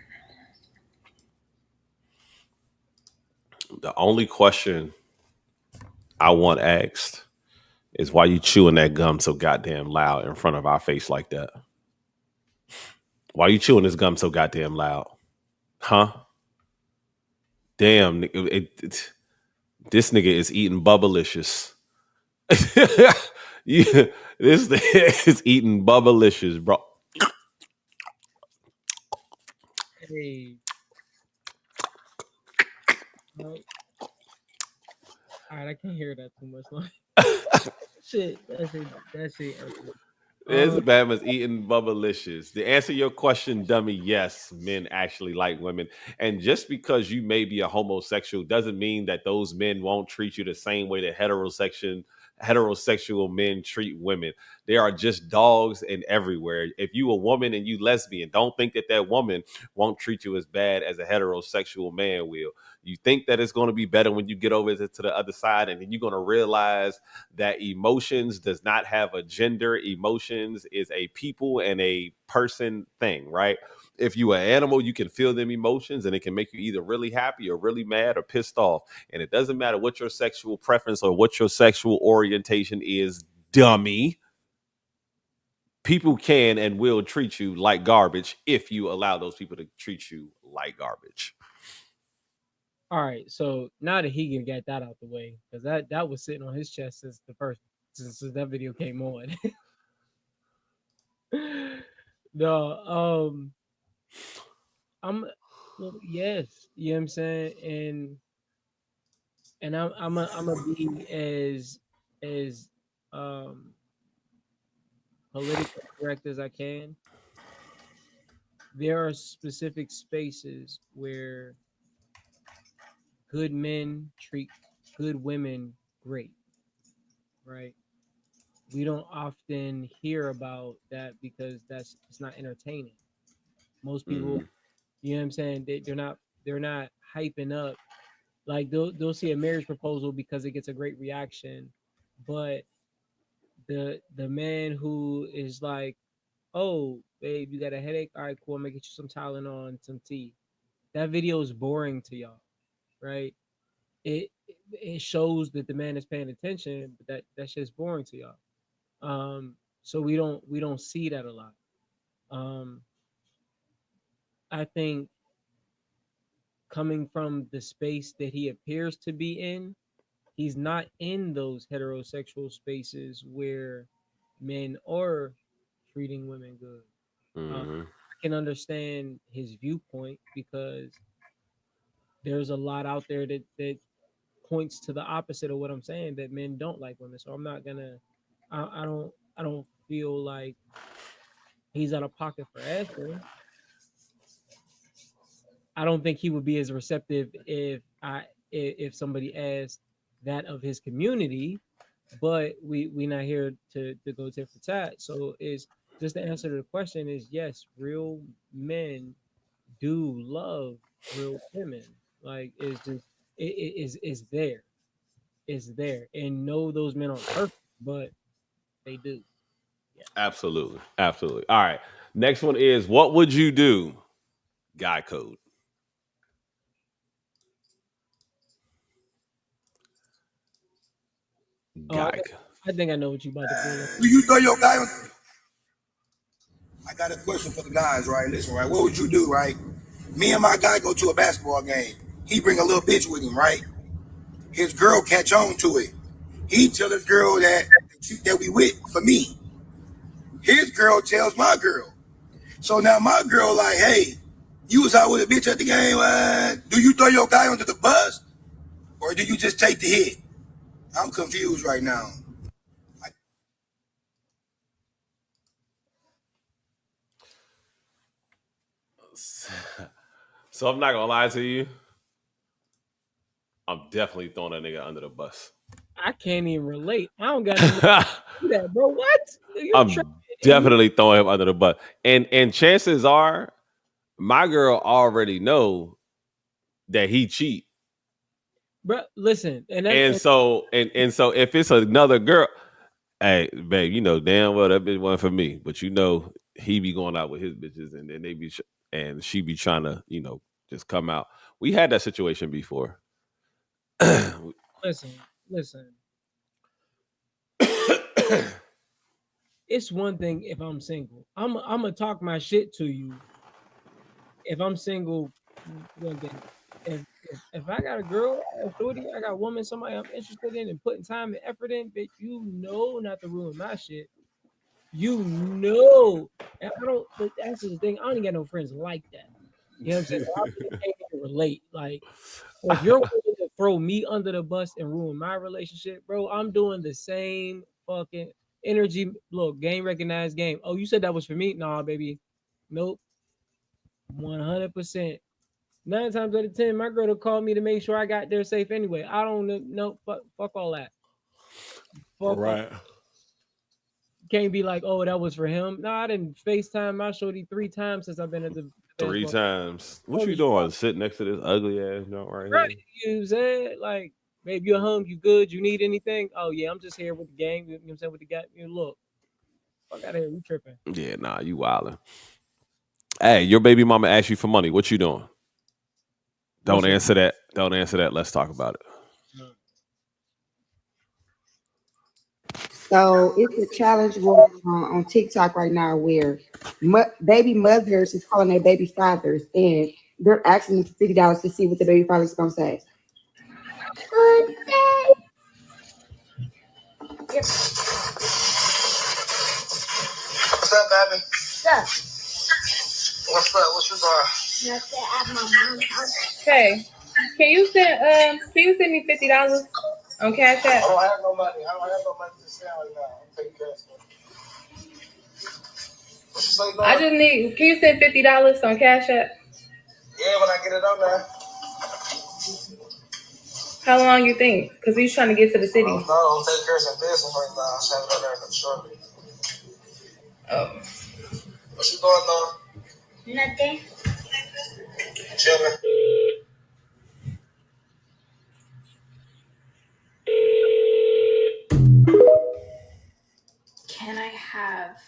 The only question I want asked is why you chewing that gum so goddamn loud in front of our face like that? Why you chewing this gum so goddamn loud? Huh? Damn, this nigga is eating Bubblicious. Yeah, this nigga is eating Bubblicious, bro. Hey. No. All right, I can't hear that too much longer. Shit, that shit. This man was eating Bubblicious. To answer your question, dummy, yes, men actually like women. And just because you may be a homosexual doesn't mean that those men won't treat you the same way that heterosexual men treat women. There are just dogs and everywhere. If you a woman and you lesbian, don't think that woman won't treat you as bad as a heterosexual man will. You think that it's going to be better when you get over to the other side, and then you're going to realize that emotions does not have a gender. Emotions is a people and a person thing, right? If you an animal, you can feel them emotions, and it can make you either really happy or really mad or pissed off. And it doesn't matter what your sexual preference or what your sexual orientation is, dummy. People can and will treat you like garbage if you allow those people to treat you like garbage. All right, so now that he can get that out the way, because that was sitting on his chest since that video came on. No, yes, you know what I'm saying, and I'm gonna be as politically correct as I can. There are specific spaces where good men treat good women great, right? We don't often hear about that because it's not entertaining. Most people, you know what I'm saying, they're not hyping up. Like they'll see a marriage proposal because it gets a great reaction, but the man who is like, oh babe, you got a headache? All right, cool, I'm gonna get you some Tylenol and some tea. That video is boring to y'all, right? It shows that the man is paying attention, but that shit's boring to y'all. So we don't see that a lot. I think coming from the space that he appears to be in, he's not in those heterosexual spaces where men are treating women good. I can understand his viewpoint because there's a lot out there that points to the opposite of what I'm saying, that men don't like women. So I'm not gonna. I don't feel like he's out of pocket for asking. I don't think he would be as receptive if somebody asked that of his community, but we not here to go tit for tat. So is just the answer to the question is yes, real men do love real women. Like it's just it's there. It's there. And no, those men aren't perfect, but they do. Yeah. Absolutely. Absolutely. All right. Next one is, what would you do? Guy code. I think I know what you about to do. You throw your guy on? I got a question for the guys, right? Listen, right? What would you do, right? Me and my guy go to a basketball game. He bring a little bitch with him, right? His girl catch on to it. He tell his girl that we with for me. His girl tells my girl. So now my girl like, hey, you was out with a bitch at the game. Do you throw your guy under the bus? Or do you just take the hit? I'm confused right now. So I'm not gonna lie to you. I'm definitely throwing that nigga under the bus. I can't even relate. I don't got to do that, bro. What? I'm definitely throwing him under the bus. And chances are my girl already know that he cheat. Bro, listen. So if it's another girl, hey, babe, you know damn well that bitch wasn't for me. But you know he be going out with his bitches, and then they be and she be trying to, you know, just come out. We had that situation before. Listen. It's one thing if I'm single. I'm gonna talk my shit to you. If I'm single, we're gonna get it. if I got a girl, a shorty, I got a woman, somebody I'm interested in and putting time and effort in, bitch, you know not to ruin my shit. You know, and I don't. But that's the thing. I don't even got no friends like that. You know what I'm saying? I can't even relate. Like, if you're willing to throw me under the bus and ruin my relationship, bro, I'm doing the same fucking energy. Look, game recognized game. Oh, you said that was for me? Nah, baby. Nope. 100%. 9 times out of 10, my girl will call me to make sure I got there safe anyway. I don't know. Fuck all that. Fuck Right. Can't be like, oh, that was for him. No, I didn't FaceTime my shorty 3 times since I've been at the 3 baseball. times. What you doing? Sitting next to this ugly ass joint right Right. here? You said, like, babe, you home, you good, you need anything? Oh, yeah, I'm just here with the gang. You know what I'm saying? With the guy. You know, look, fuck out of here. You tripping. Yeah, nah, you wildin'. Hey, your baby mama asked you for money. What you doing? Don't answer that. Don't answer that. Let's talk about it. So it's a challenge on TikTok right now where baby mothers is calling their baby fathers and they're asking them for $50 to see what the baby father's gonna say. Good day. Yep. What's up, baby? What's up? What's up? What you doing? Nothing at my mom's house. Hey, can you send me $50 on Cash App? I don't have no money. I don't have no money to send right now. I'm taking cash. What you say, Lord? I just need. Can you send $50 on Cash App? Yeah, when I get it on there. How long you think? Because he's trying to get to the city. No, I'm taking care of some business right now. I'll send it on there shortly. Oh. What you doing, though? Nothing. Chilling. Can I have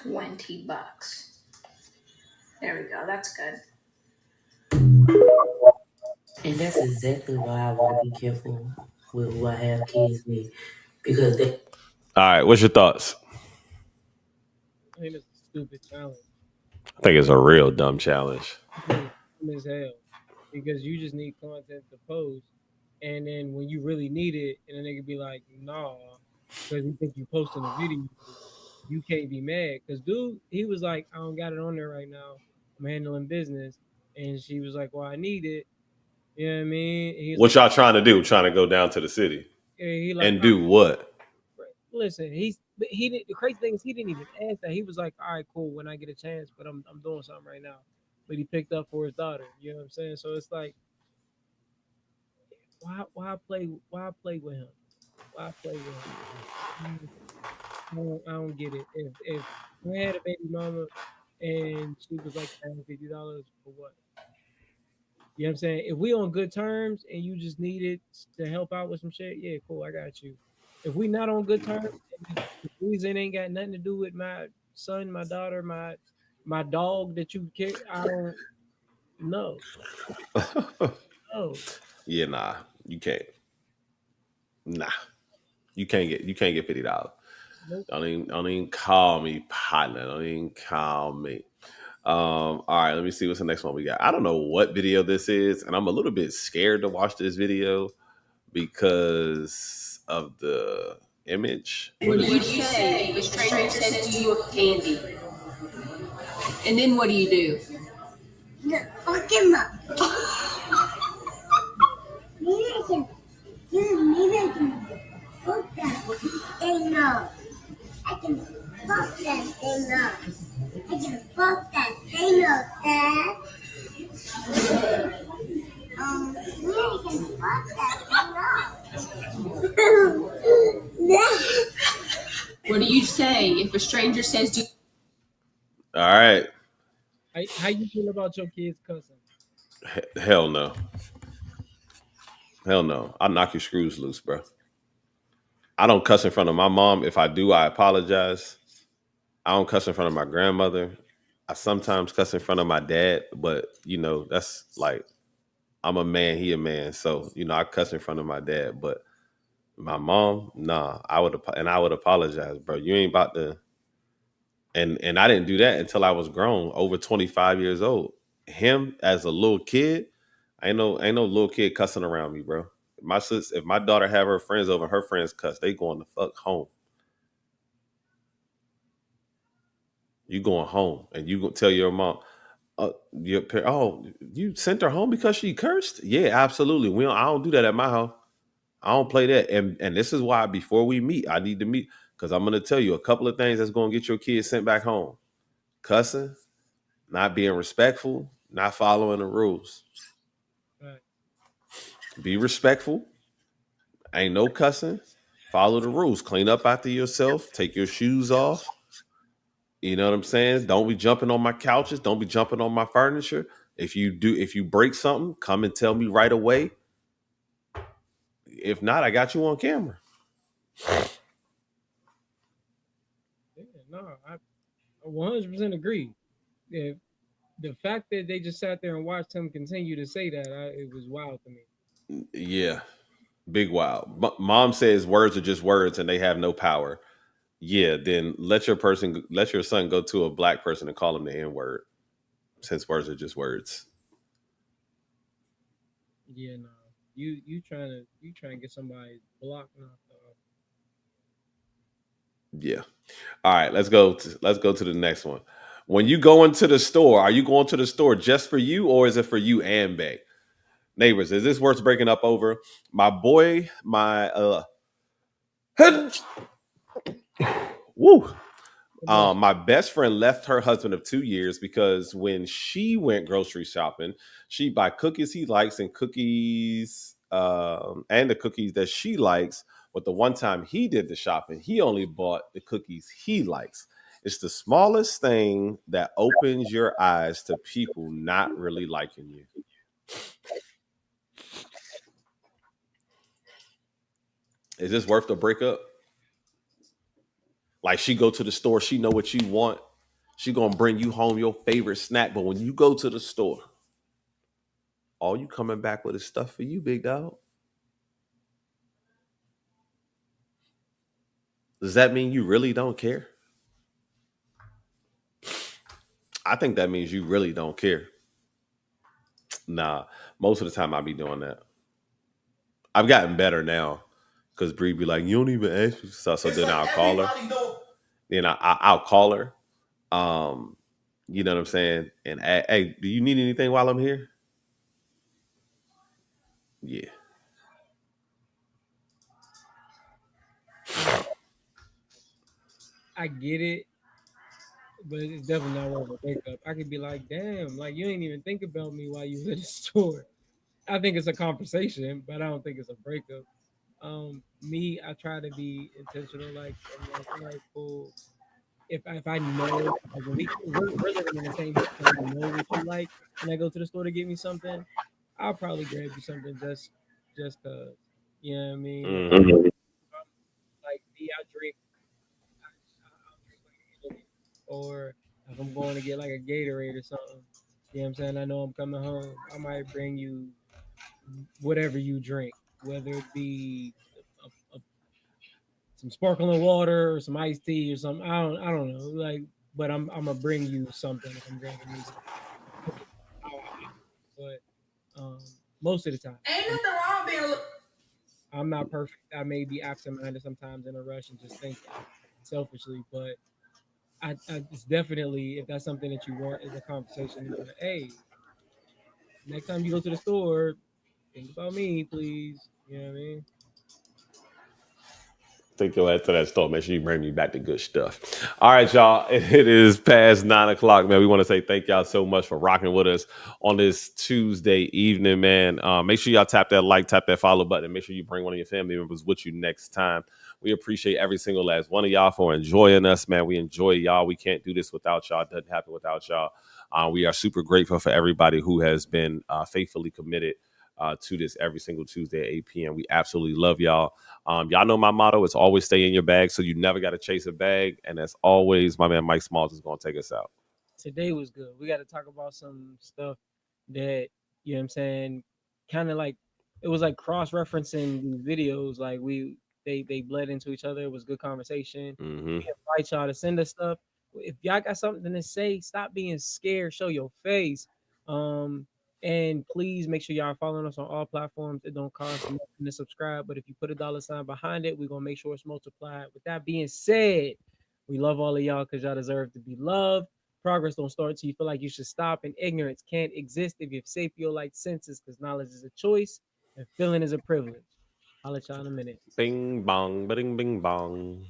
$20? There we go. That's good. And that's exactly why I want to be careful with who I have kids with, because they. All right, what's your thoughts? I think it's a stupid challenge. I think it's a real dumb challenge. Dumb as hell, because you just need content to post, and then when you really need it, and then they could be like, "Nah," because you think you posting a video, you can't be mad. Because dude, he was like, "I don't got it on there right now. I'm handling business," and she was like, "Well, I need it." You know what I mean? He's What like, y'all trying to do? Trying to go down to the city he like, and do what? listen, he didn't. The crazy thing is he didn't even answer. He was like, "All right, cool, when I get a chance, but I'm doing something right now." But he picked up for his daughter. You know what I'm saying? So it's like, why play with him? Why play with him? I don't get it. If we had a baby mama and she was like $50 for what? You know what I'm saying? If we on good terms and you just needed to help out with some shit, yeah, cool, I got you. If we not on good terms, and the reason ain't got nothing to do with my son, my daughter, my dog that you care, I don't know. No. Yeah, nah, you can't. Nah, you can't get $50. Nope. Don't even call me partner. Don't even call me. All right, let me see what's the next one we got. I don't know what video this is, and I'm a little bit scared to watch this video because of the image. What do you say if a stranger says, "Do you want candy?" And then what do you do? Fuck him up. Maybe I can fuck that thing up. I can fuck that thing up. I can fuck that thing up, Dad. Maybe I can fuck that thing up. What do you say if a stranger says, "Do"? All right, How you feel about your kids cussing? hell no, hell no. I'll knock your screws loose, bro. I don't cuss in front of my mom. If I do, I apologize. I don't cuss in front of my grandmother. I sometimes cuss in front of my dad, but that's like, I'm a man, he a man. So, I cuss in front of my dad, but my mom, nah, I would apologize, bro. You ain't about to, and I didn't do that until I was grown, over 25 years old. him as a little kid, ain't no little kid cussing around me, bro. If my daughter have her friends over, her friends cuss, they going the fuck home. You going home and you gonna tell your mom, you sent her home because she cursed? Yeah, absolutely. I don't do that at my house. I don't play that. And this is why before we meet, I need to meet, because I'm gonna tell you a couple of things that's gonna get your kids sent back home. Cussing, not being respectful, not following the rules. Right. Be respectful. Ain't no cussing. Follow the rules. Clean up after yourself. Take your shoes off. You know what I'm saying? Don't be jumping on my couches. Don't be jumping on my furniture. If you break something, come and tell me right away. If not, I got you on camera. Yeah, no, I 100% agree. If the fact that they just sat there and watched him continue to say that, it was wild to me. Yeah, big wild. Mom says words are just words and they have no power. Yeah, then let your son go to a black person and call him the N-word, since words are just words. Yeah, no. You trying to get somebody blocked now. Yeah. All right, let's go to the next one. When you go into the store, are you going to the store just for you, or is it for you and Beck? Neighbors, is this worth breaking up over? My boy, woo. My best friend left her husband of 2 years because when she went grocery shopping, she buy cookies he likes and cookies and the cookies that she likes. But the one time he did the shopping, he only bought the cookies he likes. It's the smallest thing that opens your eyes to people not really liking you. Is this worth the breakup? Like, she go to the store, she know what you want. She gonna bring you home your favorite snack. But when you go to the store, all you coming back with is stuff for you, big dog. Does that mean you really don't care? I think that means you really don't care. Nah, most of the time I be doing that. I've gotten better now because Bree be like, you don't even ask me stuff. So then I'll call her. Then I'll call her. You know what I'm saying? And hey, do you need anything while I'm here? Yeah. I get it, but it's definitely not worth a breakup. I could be like, damn, like you ain't even think about me while you was at the store. I think it's a conversation, but I don't think it's a breakup. Me, I try to be intentional. Like, I'm like, cool. If I know, like, we're living in the same house, and I know what you like, and I go to the store to get me something, I'll probably grab you something just cause. You know what I mean? Mm-hmm. Like me, I'll drink or if I'm going to get like a Gatorade or something, you know what I'm saying? I know I'm coming home. I might bring you whatever you drink, whether it be some sparkling water or some iced tea or something. I don't know. Like, but I'm gonna bring you something if I'm drinking these. But most of the time, Ain't nothing wrong being. I'm not perfect. I may be absent-minded sometimes in a rush and just think selfishly, but it's definitely, if that's something that you want, is a conversation. Like, hey, next time you go to the store, think about me, please. You know what I mean? Take your ass to that store. Make sure you bring me back the good stuff. All right, y'all. It is past 9:00, man. We want to say thank y'all so much for rocking with us on this Tuesday evening, man. Make sure y'all tap that like, tap that follow button. Make sure you bring one of your family members with you next time. We appreciate every single last one of y'all for enjoying us, man. We enjoy y'all. We can't do this without y'all. It doesn't happen without y'all. We are super grateful for everybody who has been faithfully committed to this every single Tuesday at 8 p.m. We absolutely love y'all. Y'all know my motto. It's always stay in your bag, so you never got to chase a bag. And as always, my man Mike Smalls is going to take us out. Today was good. We got to talk about some stuff that, you know what I'm saying, kind of like, it was like cross-referencing videos. Like they bled into each other. It was good conversation. Mm-hmm. We invite y'all to send us stuff. If y'all got something to say, stop being scared. Show your face. And please make sure y'all are following us on all platforms. It don't cost nothing to subscribe, but if you put a $sign behind it, we're gonna make sure it's multiplied. With that being said, we love all of y'all because y'all deserve to be loved. Progress don't start until you feel like you should stop, and ignorance can't exist if you have sapio-like senses, because knowledge is a choice and feeling is a privilege. I'll let y'all in a minute. Bing bong, bing bing bong.